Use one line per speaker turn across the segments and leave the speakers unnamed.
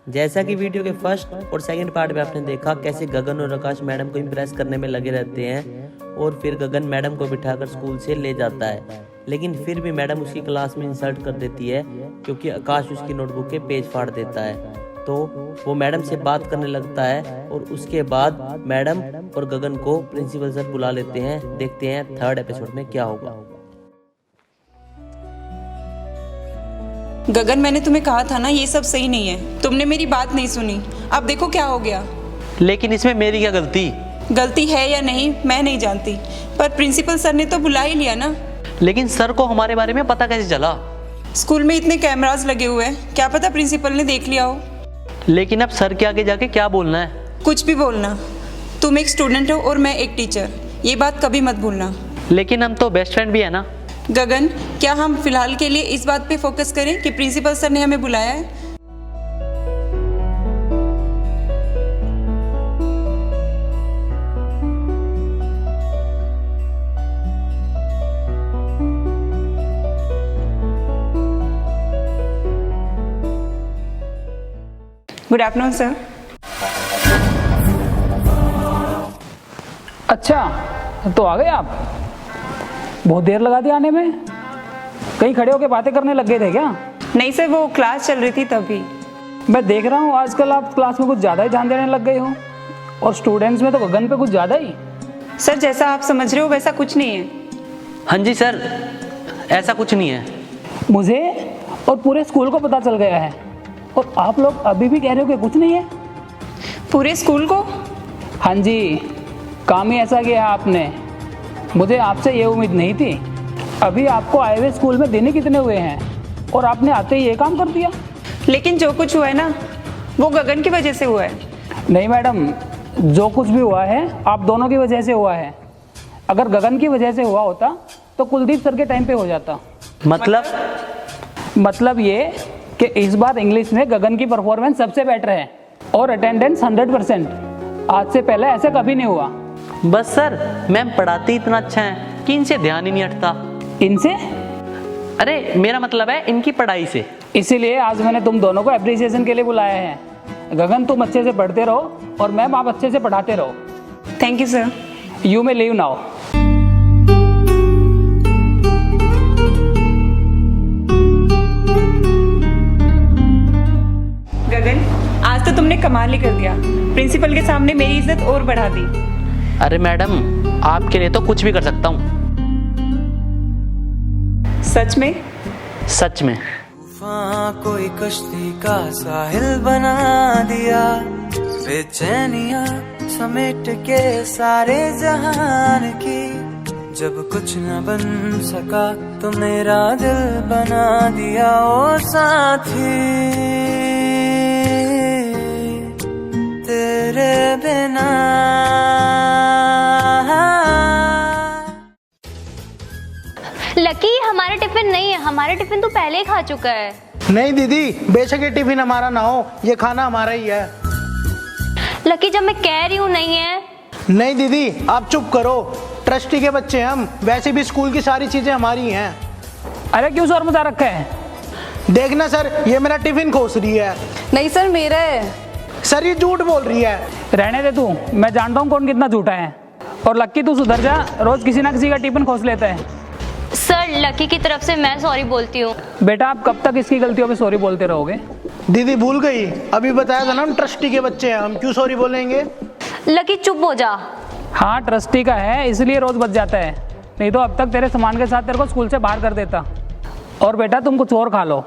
जैसा कि वीडियो के फर्स्ट और सेकंड पार्ट में आपने देखा कैसे गगन और आकाश मैडम को इम्प्रेस करने में लगे रहते हैं और फिर गगन मैडम को बिठाकर स्कूल से ले जाता है, लेकिन फिर भी मैडम उसकी क्लास में इंसल्ट कर देती है क्योंकि आकाश उसकी नोटबुक के पेज फाड़ देता है। तो वो मैडम से बात करने लगता है और उसके बाद मैडम और गगन को प्रिंसिपल सर बुला लेते हैं। देखते हैं थर्ड एपिसोड में क्या होगा।
गगन, मैंने तुम्हें कहा था ना ये सब सही नहीं है। तुमने मेरी बात नहीं सुनी। अब देखो क्या हो गया।
लेकिन इसमें मेरी क्या गलती?
गलती है या नहीं मैं नहीं जानती, पर प्रिंसिपल सर ने तो बुला ही लिया ना।
लेकिन सर को हमारे बारे में पता कैसे चला?
स्कूल में इतने कैमरास लगे हुए हैं, क्या पता प्रिंसिपल ने देख लिया हो।
लेकिन अब सर के आगे जाके क्या बोलना है?
कुछ भी बोलना। तुम एक स्टूडेंट हो और मैं एक टीचर, ये बात कभी मत भूलना।
लेकिन हम तो बेस्ट फ्रेंड भी है ना।
गगन, क्या हम फिलहाल के लिए इस बात पे फोकस करें कि प्रिंसिपल सर ने हमें बुलाया है? Good afternoon sir.
अच्छा, तो आ गए आप? बहुत देर लगा दी आने में। कहीं खड़े होके बातें करने लग गए थे क्या?
नहीं सर, वो क्लास चल रही थी तभी।
मैं देख रहा हूँ आजकल आप क्लास में कुछ ज़्यादा ही ध्यान देने लग गए हो, और स्टूडेंट्स में तो गगन पे कुछ ज़्यादा ही।
सर, जैसा आप समझ रहे हो वैसा कुछ नहीं है।
हाँ जी सर, ऐसा कुछ नहीं है।
मुझे और पूरे स्कूल को पता चल गया है, और आप लोग अभी भी कह रहे हो कि कुछ नहीं है।
पूरे स्कूल को?
हाँ जी, काम ही ऐसा किया है आपने। मुझे आपसे ये उम्मीद नहीं थी। अभी आपको आए हुए स्कूल में दिन ही कितने हुए हैं और आपने आते ही ये काम कर दिया।
लेकिन जो कुछ हुआ है ना, वो गगन की वजह से हुआ है।
नहीं मैडम, जो कुछ भी हुआ है आप दोनों की वजह से हुआ है। अगर गगन की वजह से हुआ होता तो कुलदीप सर के टाइम पे हो जाता। मतलब ये कि इस बार इंग्लिश में गगन की परफॉर्मेंस सबसे बेटर है और अटेंडेंस 100%। आज से पहले ऐसे कभी नहीं हुआ।
बस सर, मैम पढ़ाती इतना अच्छा है कि इनसे ध्यान ही नहीं हटता।
इनसे?
अरे मेरा मतलब है इनकी पढ़ाई से।
इसीलिए आज मैंने तुम दोनों को एप्रिसिएशन के लिए बुलाया है। गगन, तुम अच्छे से पढ़ते रहो और मैम आप अच्छे से पढ़ाते रहो।
Thank you sir.
You may leave now.
Gagan, आज तो तुमने कमाल ही कर दिया। प्रिंसिपल के सामने मेरी इज्जत और बढ़ा दी।
अरे मैडम, आपके लिए तो कुछ भी कर सकता हूँ।
सच में?
सच में।
कोई कश्ती का साहिल बना दिया, बेचैनिया समेट के सारे जहान की। जब कुछ न बन सका तो मेरा दिल बना दिया ओ साथी। तेरे बिना
लकी, हमारा टिफिन नहीं है। हमारा टिफिन तो पहले ही खा चुका है।
नहीं दीदी, बेशक ये टिफिन हमारा ना हो, ये खाना हमारा ही है।
लकी, जब मैं कह रही हूँ नहीं है।
नहीं दीदी, आप चुप करो। ट्रस्टी के बच्चे हम, वैसे भी स्कूल की सारी चीजें हमारी हैं।
अरे क्यों सर मजा रखा है?
देखना सर, ये मेरा टिफिन खोस रही है।
नहीं सर, मेरा है।
सर ये झूठ बोल रही है।
रहने दे तू, मैं जानता हूँ कौन कितना झूठा है। और लक्की, तू सुधर जा, रोज किसी ना किसी का टिफिन खोस लेता है।
सर, लकी की तरफ से मैं सॉरी बोलती हूँ।
बेटा, आप कब तक इसकी गलतियों पे सॉरी बोलते रहोगे?
दीदी भूल गई, अभी बताया था ना हम ट्रस्टी के बच्चे हैं, हम क्यों सॉरी बोलेंगे।
लकी चुप हो जा।
हाँ, ट्रस्टी का है इसलिए रोज बच जाता है, नहीं तो अब तक तेरे सामान के साथ तेरे को स्कूल से बाहर कर देता। और बेटा, तुम कुछ और खा लो,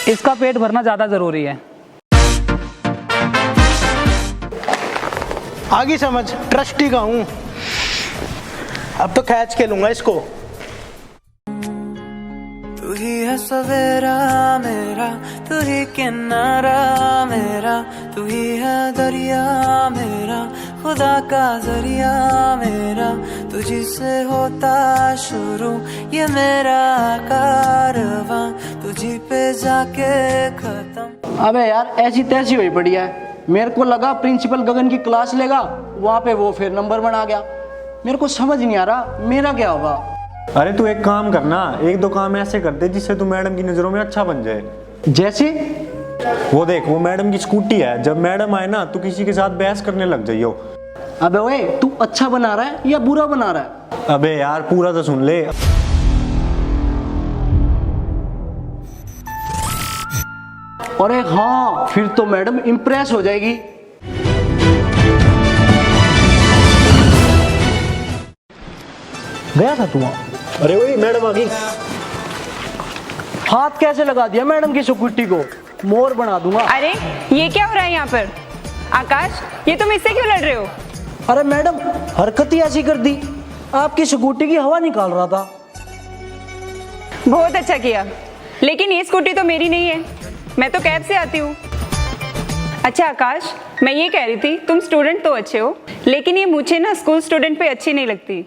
इसका पेट भरना ज़्यादा ज़रूरी है।
आगे समझ, ट्रस्टी का हूँ, अब तो खैच के लूंगा इसको।
तू ही है सवेरा मेरा, तू ही किनारा मेरा, तू ही है दरिया मेरा, खुदा का जरिया मेरा। तुझी से होता शुरू ये मेरा कारवां, तुझी पे जाके खत्म।
अबे यार, ऐसी तैसी हुई पड़ी है। मेरे को लगा प्रिंसिपल गगन की क्लास लेगा, वहाँ पे वो फिर नंबर बना गया। मेरे को समझ नहीं आ रहा मेरा क्या होगा।
अरे तू एक काम करना, एक दो काम ऐसे कर दे जिससे तू मैडम की नज़रों में अच्छा बन जाए।
जैसे?
वो देख, वो मैडम की स्कूटी है, जब मैडम आए ना तो किसी के साथ बहस करने लग जाइयो।
अबे ओए, तू अच्छा बना रहा है या बुरा बना रहा है?
अबे यार पूरा तो सुन ले।
अरे हाँ, फिर तो मैडम इम्प्रेस हो जाएगी। गया था तू वहाँ?
अरे वही मैडम आ गई।
हाथ कैसे लगा दिया मैडम की स्कूटी को? मोर बना दूंगा।
अरे ये क्या हो रहा है यहाँ पर? आकाश, ये तुम इससे क्यों लड़ रहे हो?
अरे मैडम, हरकत ही ऐसी कर दी, आपकी स्कूटी की हवा निकाल रहा था।
बहुत अच्छा किया, लेकिन ये स्कूटी तो मेरी नहीं है, मैं तो कैब से आती हूँ। अच्छा आकाश, मैं ये कह रही थी, तुम स्टूडेंट तो अच्छे हो, लेकिन ये मुझे ना स्कूल स्टूडेंट पे अच्छी नहीं लगती।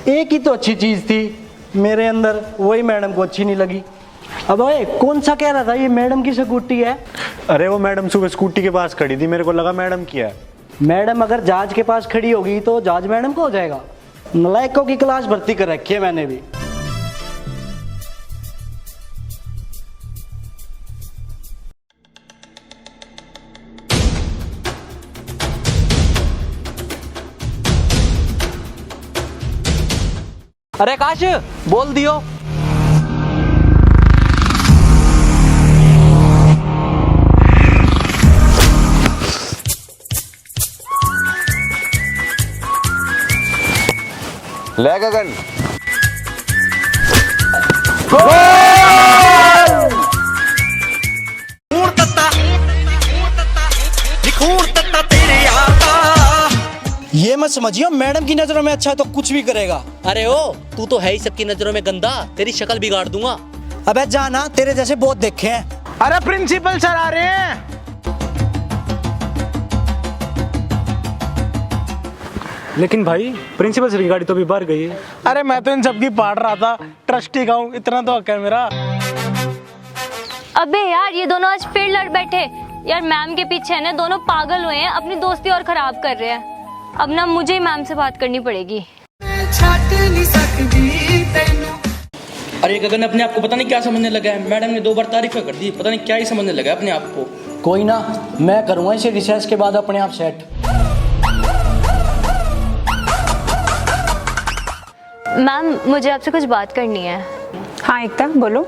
एक ही तो अच्छी चीज थी मेरे अंदर, वही मैडम को अच्छी नहीं लगी। अब ओए, कौन सा कह रहा था ये मैडम की स्कूटी है?
अरे वो मैडम सुबह स्कूटी के पास खड़ी थी, मेरे को लगा मैडम की है।
मैडम अगर जहाज के पास खड़ी होगी तो जहाज मैडम को हो जाएगा। नलायकों की क्लास भर्ती कर रखी है मैंने भी।
अरे आकाश, बोल दियो।
ले गगन।
ये मत समझियो मैडम की नजरों में अच्छा है तो कुछ भी करेगा।
अरे ओ, तू तो है ही सबकी नजरों में गंदा, तेरी शक्ल बिगाड़ दूंगा।
अबे जाना, तेरे जैसे बहुत देखे हैं।
अरे प्रिंसिपल सर आ रहे हैं।
लेकिन भाई प्रिंसिपल सर की गाड़ी तो अभी बाहर गई है।
अरे मैं तो इन सबकी पाड़ रहा था, ट्रस्टी का हूँ, इतना तो हक है मेरा।
अबे यार, ये दोनों आज फिर लड़ बैठे। यार मैम के पीछे है ना, दोनों पागल हुए हैं, अपनी दोस्ती और खराब कर रहे हैं। अब ना मुझे ही मैम से बात करनी पड़ेगी।
अरे गगन अपने आप को पता नहीं क्या समझने लगा है, मैडम ने 2 बार तारीफ कर दी, पता नहीं क्या ही समझने लगा है अपने आप को।
कोई ना, मैं करूंगा इसे रिसर्च के बाद अपने आप सेट।
मैम, मुझे आपसे कुछ बात करनी है।
हाँ एकता, बोलो।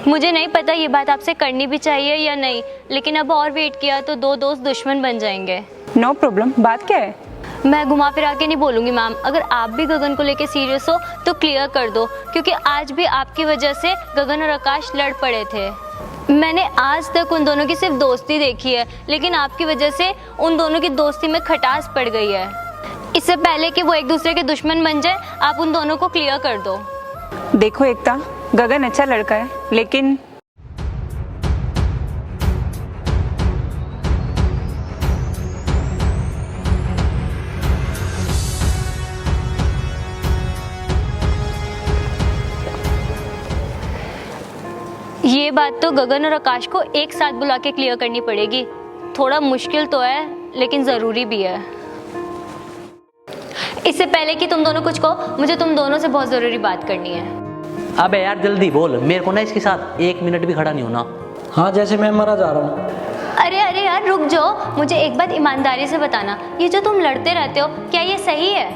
मुझे नहीं पता ये बात आपसे करनी भी चाहिए या नहीं, लेकिन अब और वेट किया तो 2 दोस्त दुश्मन बन जाएंगे।
नो प्रॉब्लम, बात क्या है?
मैं घुमा फिरा के नहीं बोलूंगी मैम, अगर आप भी गगन को लेके सीरियस हो तो क्लियर कर दो, क्योंकि आज भी आपकी वजह से गगन और आकाश लड़ पड़े थे। मैंने आज तक उन दोनों की सिर्फ दोस्ती देखी है, लेकिन आपकी वजह से उन दोनों की दोस्ती में खटास पड़ गई है। इससे पहले कि वो एक दूसरे के दुश्मन बन जाए, आप उन दोनों को क्लियर कर दो।
देखो एकता, गगन अच्छा लड़का है, लेकिन
ये बात तो गगन और आकाश को एक साथ बुला के क्लियर करनी पड़ेगी। थोड़ा मुश्किल तो है, लेकिन जरूरी भी है। इससे पहले कि तुम दोनों कुछ कहो, मुझे तुम दोनों से बहुत जरूरी बात करनी है।
अबे यार जल्दी बोल, मेरे को ना इसके साथ 1 मिनट भी खड़ा नहीं होना।
हाँ, जैसे मैं मरा जा रहा हूँ।
अरे अरे यार रुक जाओ, मुझे एक बात ईमानदारी से बताना, ये जो तुम लड़ते रहते हो, क्या ये सही है?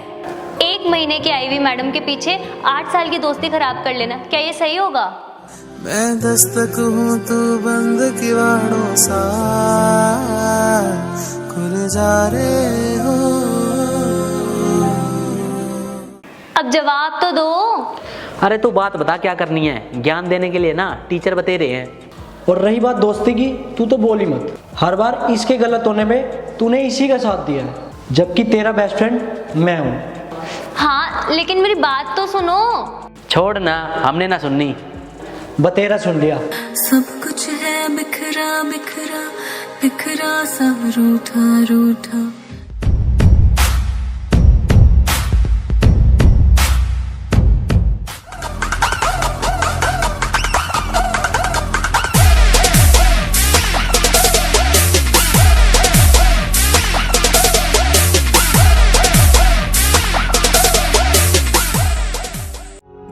1 महीने की आई हुई मैडम के पीछे 8 साल की दोस्ती खराब कर लेना, क्या ये सही होगा?
मैं दस्तक हूँ, तू बंद किवाड़ों सा, खुल जा रे हो।
अब जवाब तो दो।
अरे तू बात बता क्या करनी है, ज्ञान देने के लिए ना टीचर बता रहे हैं।
और रही बात दोस्ती की, तू तो बोल ही मत। हर बार इसके गलत होने पे तूने इसी का साथ दिया है, जबकि तेरा बेस्ट फ्रेंड मैं हूँ।
हाँ, लेकिन मेरी बात तो सुनो।
छोड़ ना, हमने ना सुननी।
बतेरा सुन लिया।
सब कुछ है बिखरा बिखरा बिखरा सा, रूठा रूठा।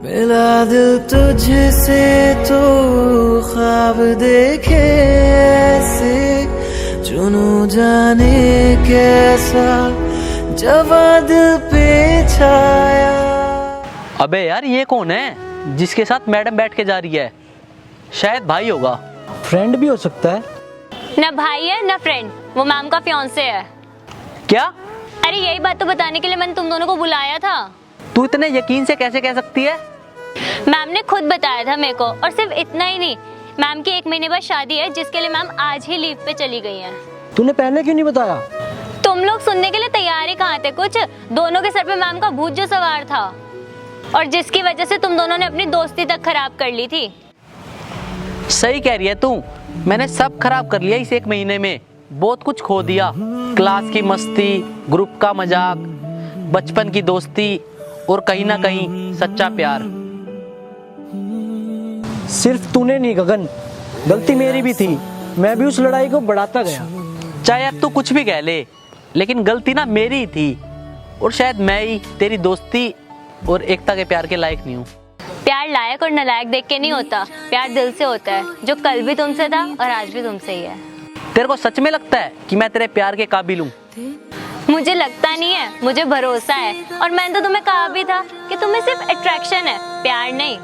मिला दिल तुझसे तो ख्वाब देखे ऐसे, चुनू जाने कैसा जवा दिल पे छाया।
अबे यार ये कौन है जिसके साथ मैडम बैठ के जा रही है? शायद भाई होगा।
फ्रेंड भी हो सकता है।
ना भाई है ना फ्रेंड, वो मैम का फियांसे है।
क्या?
अरे यही बात तो बताने के लिए मैंने तुम दोनों को बुलाया था।
तू इतने यकीन से कैसे कह सकती है?
मैम ने खुद बताया था मेरे को, और सिर्फ इतना ही नहीं, मैम की 1 महीने बाद शादी है जिसके लिए मैम आज ही लीव पे चली गई हैं।
तूने पहले क्यों नहीं बताया?
तुम लोग सुनने के लिए तैयार ही कहाँ थे कुछ? दोनों के सर पे मैम का भूत जो सवार था, और जिसकी वजह से तुम दोनों ने अपनी दोस्ती तक खराब कर ली थी।
सही कह रही है तू, मैंने सब खराब कर लिया इस 1 महीने में। बहुत कुछ खो दिया, क्लास की मस्ती, ग्रुप का मजाक, बचपन की दोस्ती और कहीं ना कहीं सच्चा प्यार।
सिर्फ तूने नहीं गगन, गलती मेरी भी थी। मैं भी उस लड़ाई को बढ़ाता गया।
चाहे अब तू कुछ भी कह ले, लेकिन गलती ना मेरी ही थी, और शायद मैं ही तेरी दोस्ती और एकता के प्यार के लायक नहीं हूँ।
प्यार लायक और नालायक देख के नहीं होता, प्यार दिल से होता है, जो कल भी तुमसे था और आज भी तुमसे ही है।
तेरे को सच में लगता है कि मैं तेरे प्यार के काबिल हूँ?
मुझे लगता नहीं है, मुझे भरोसा है, और मैंने तो तुम्हें कहा भी था कि तुम्हें सिर्फ अट्रैक्शन है, प्यार नहीं।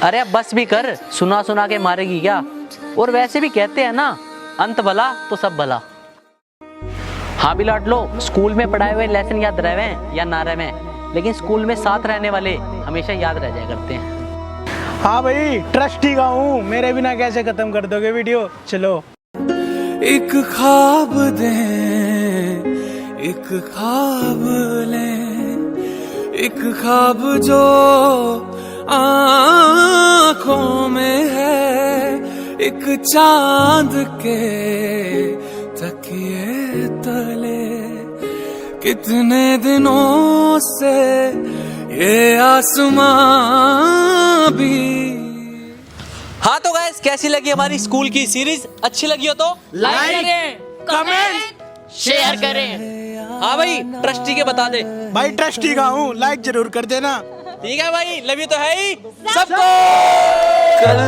अरे अब बस भी कर, सुना सुना के मारेगी क्या? और वैसे भी कहते हैं ना, अंत भला तो सब भला। हाँ भी लाड लो, स्कूल में पढ़ाए हुए लेसन याद रहे या ना रहे, लेकिन स्कूल में साथ रहने वाले हमेशा याद रह जाया करते हैं।
हाँ भाई, ट्रस्टी का हूँ, मेरे बिना कैसे खत्म कर दोगे वीडियो? चलो।
एक ख्वाब दे, एक ख्वाब ले, एक ख्वाब जो आँखों में है, एक चांद के तकिए तले। कितने दिनों से ये आसमां भी।
हाँ तो गाइस, कैसी लगी हमारी स्कूल की सीरीज? अच्छी लगी हो तो लाइक करें, कमेंट, शेयर करें। हाँ भाई, ट्रस्टी के बता दे।
भाई ट्रस्टी का हूँ, लाइक जरूर कर देना।
ठीक है भाई, लव यू तो है ही सबको।
कल